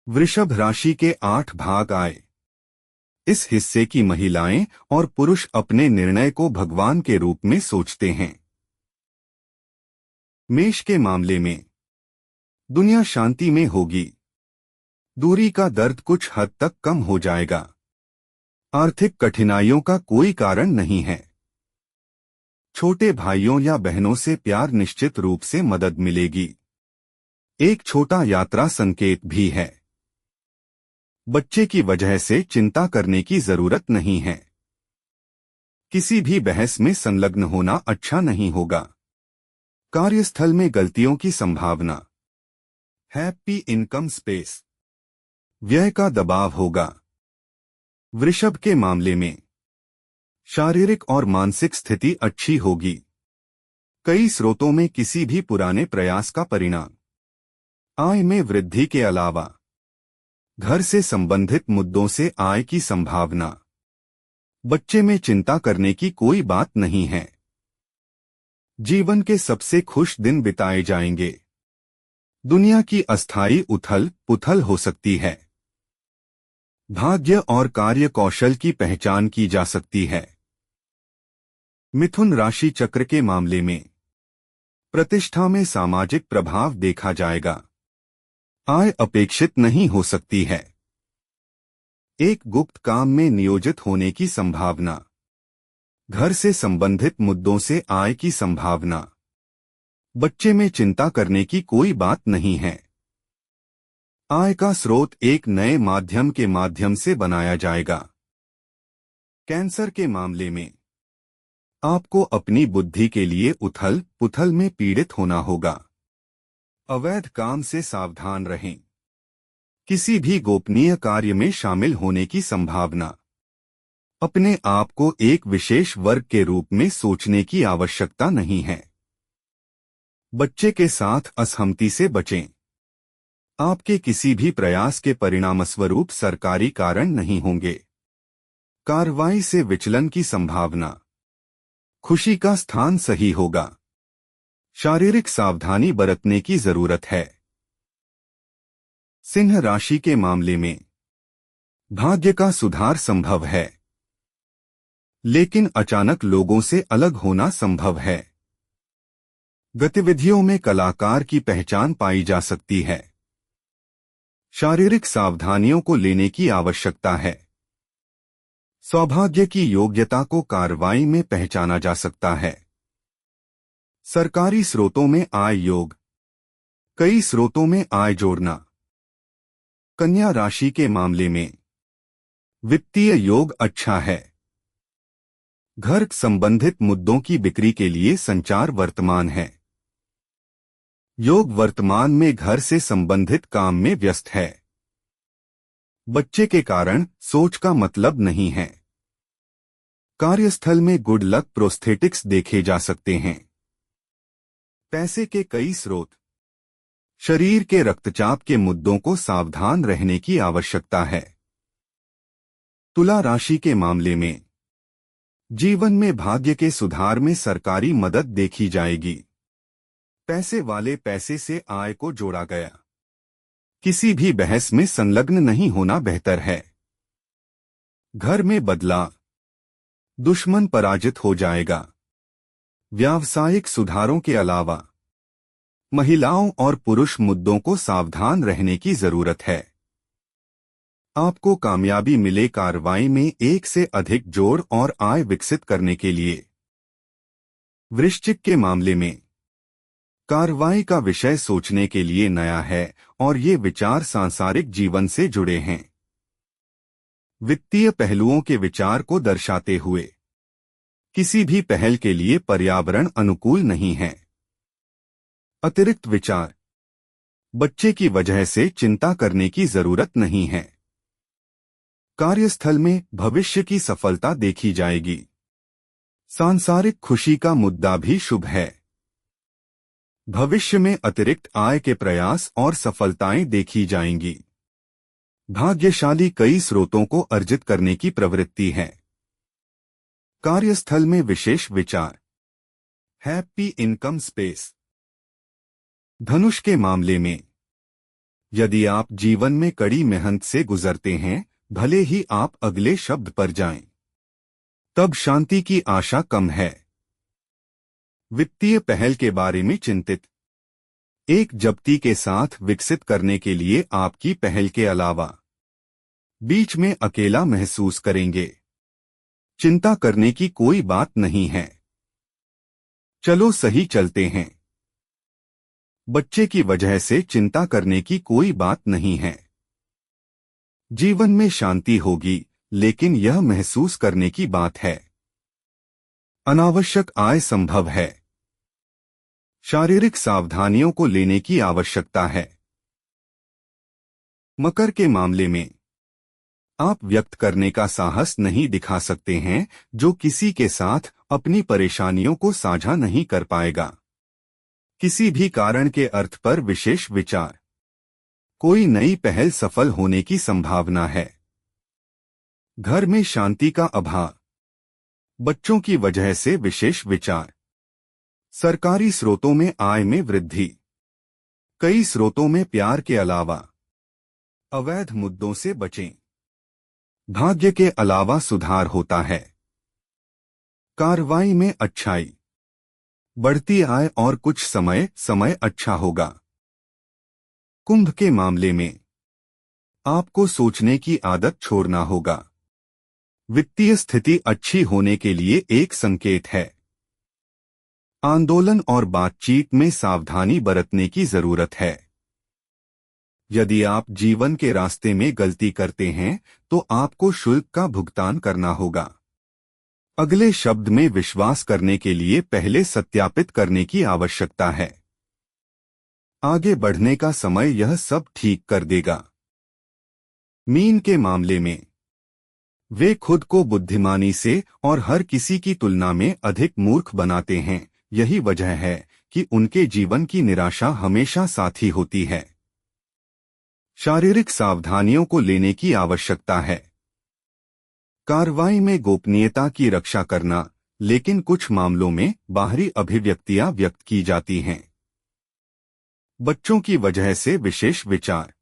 वृषभ राशि के 8 भाग आए। इस हिस्से की महिलाएं और पुरुष अपने निर्णय को भगवान के रूप में सोचते हैं। मेष के मामले में दुनिया शांति में होगी। दूरी का दर्द कुछ हद तक कम हो जाएगा। आर्थिक कठिनाइयों का कोई कारण नहीं है। छोटे भाइयों या बहनों से प्यार निश्चित रूप से मदद मिलेगी। एक छोटा यात्रा संकेत भी है। बच्चे की वजह से चिंता करने की जरूरत नहीं है। किसी भी बहस में संलग्न होना अच्छा नहीं होगा। कार्यस्थल में गलतियों की संभावना। Happy income space. व्यय का दबाव होगा। वृषभ के मामले में शारीरिक और मानसिक स्थिति अच्छी होगी। कई स्रोतों में किसी भी पुराने प्रयास का परिणाम। आय में वृद्धि के अलावा घर से संबंधित मुद्दों से आय की संभावना। बच्चे में चिंता करने की कोई बात नहीं है। जीवन के सबसे खुश दिन बिताए जाएंगे। दुनिया की अस्थायी उथल पुथल हो सकती है। भाग्य और कार्य कौशल की पहचान की जा सकती है। मिथुन राशि चक्र के मामले में प्रतिष्ठा में सामाजिक प्रभाव देखा जाएगा। आय अपेक्षित नहीं हो सकती है। एक गुप्त काम में नियोजित होने की संभावना। घर से संबंधित मुद्दों से आय की संभावना। बच्चे में चिंता करने की कोई बात नहीं है। आय का स्रोत एक नए माध्यम के माध्यम से बनाया जाएगा। कैंसर के मामले में आपको अपनी बुद्धि के लिए उथल पुथल में पीड़ित होना होगा। अवैध काम से सावधान रहें। किसी भी गोपनीय कार्य में शामिल होने की संभावना। अपने आप को एक विशेष वर्ग के रूप में सोचने की आवश्यकता नहीं है। बच्चे के साथ असहमति से बचें। आपके किसी भी प्रयास के परिणामस्वरूप सरकारी कारण नहीं होंगे। कार्रवाई से विचलन की संभावना। खुशी का स्थान सही होगा। शारीरिक सावधानी बरतने की जरूरत है। सिंह राशि के मामले में भाग्य का सुधार संभव है, लेकिन अचानक लोगों से अलग होना संभव है। गतिविधियों में कलाकार की पहचान पाई जा सकती है। शारीरिक सावधानियों को लेने की आवश्यकता है। सौभाग्य की योग्यता को कार्रवाई में पहचाना जा सकता है। सरकारी स्रोतों में आय योग। कई स्रोतों में आय जोड़ना। कन्या राशि के मामले में वित्तीय योग अच्छा है। घर संबंधित मुद्दों की बिक्री के लिए संचार वर्तमान है। योग वर्तमान में घर से संबंधित काम में व्यस्त है। बच्चे के कारण सोच का मतलब नहीं है। कार्यस्थल में गुड लक प्रोस्थेटिक्स देखे जा सकते हैं। पैसे के कई स्रोत। शरीर के रक्तचाप के मुद्दों को सावधान रहने की आवश्यकता है। तुला राशि के मामले में जीवन में भाग्य के सुधार में सरकारी मदद देखी जाएगी। पैसे वाले पैसे से आय को जोड़ा गया। किसी भी बहस में संलग्न नहीं होना बेहतर है। घर में बदलाव। दुश्मन पराजित हो जाएगा। व्यावसायिक सुधारों के अलावा महिलाओं और पुरुष मुद्दों को सावधान रहने की जरूरत है। आपको कामयाबी मिले कार्रवाई में एक से अधिक जोड़ और आय विकसित करने के लिए। वृश्चिक के मामले में कार्रवाई का विषय सोचने के लिए नया है और ये विचार सांसारिक जीवन से जुड़े हैं। वित्तीय पहलुओं के विचार को दर्शाते हुए किसी भी पहल के लिए पर्यावरण अनुकूल नहीं है। अतिरिक्त विचार। बच्चे की वजह से चिंता करने की जरूरत नहीं है। कार्यस्थल में भविष्य की सफलता देखी जाएगी। सांसारिक खुशी का मुद्दा भी शुभ है। भविष्य में अतिरिक्त आय के प्रयास और सफलताएं देखी जाएंगी। भाग्यशाली कई स्रोतों को अर्जित करने की प्रवृत्ति है। कार्यस्थल में विशेष विचार। Happy income space. धनुष के मामले में यदि आप जीवन में कड़ी मेहनत से गुजरते हैं, भले ही आप अगले शब्द पर जाएं, तब शांति की आशा कम है। वित्तीय पहल के बारे में चिंतित। एक जब्ती के साथ विकसित करने के लिए आपकी पहल के अलावा बीच में अकेला महसूस करेंगे। चिंता करने की कोई बात नहीं है। चलो सही चलते हैं। बच्चे की वजह से चिंता करने की कोई बात नहीं है। जीवन में शांति होगी, लेकिन यह महसूस करने की बात है। अनावश्यक आय संभव है। शारीरिक सावधानियों को लेने की आवश्यकता है। मकर के मामले में आप व्यक्त करने का साहस नहीं दिखा सकते हैं, जो किसी के साथ अपनी परेशानियों को साझा नहीं कर पाएगा। किसी भी कारण के अर्थ पर विशेष विचार। कोई नई पहल सफल होने की संभावना है। घर में शांति का अभाव। बच्चों की वजह से विशेष विचार। सरकारी स्रोतों में आय में वृद्धि। कई स्रोतों में प्यार के अलावा अवैध मुद्दों से बचें। भाग्य के अलावा सुधार होता है। कार्रवाई में अच्छाई। बढ़ती आय और कुछ समय अच्छा होगा। कुंभ के मामले में आपको सोचने की आदत छोड़ना होगा। वित्तीय स्थिति अच्छी होने के लिए एक संकेत है। आंदोलन और बातचीत में सावधानी बरतने की जरूरत है। यदि आप जीवन के रास्ते में गलती करते हैं, तो आपको शुल्क का भुगतान करना होगा। अगले शब्द में विश्वास करने के लिए पहले सत्यापित करने की आवश्यकता है। आगे बढ़ने का समय यह सब ठीक कर देगा। मीन के मामले में वे खुद को बुद्धिमानी से और हर किसी की तुलना में अधिक मूर्ख बनाते हैं। यही वजह है कि उनके जीवन की निराशा हमेशा साथी होती है। शारीरिक सावधानियों को लेने की आवश्यकता है। कार्रवाई में गोपनीयता की रक्षा करना, लेकिन कुछ मामलों में बाहरी अभिव्यक्तियां व्यक्त की जाती हैं। बच्चों की वजह से विशेष विचार।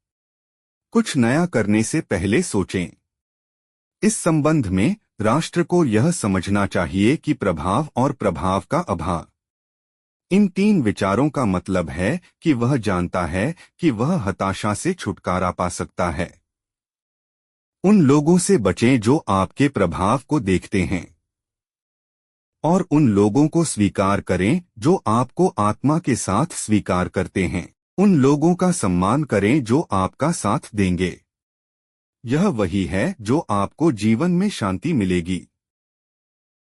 कुछ नया करने से पहले सोचें। इस संबंध में राष्ट्र को यह समझना चाहिए कि प्रभाव और प्रभाव का अभाव। इन तीन विचारों का मतलब है कि वह जानता है कि वह हताशा से छुटकारा पा सकता है। उन लोगों से बचें जो आपके प्रभाव को देखते हैं, और उन लोगों को स्वीकार करें जो आपको आत्मा के साथ स्वीकार करते हैं। उन लोगों का सम्मान करें जो आपका साथ देंगे। यह वही है जो आपको जीवन में शांति मिलेगी।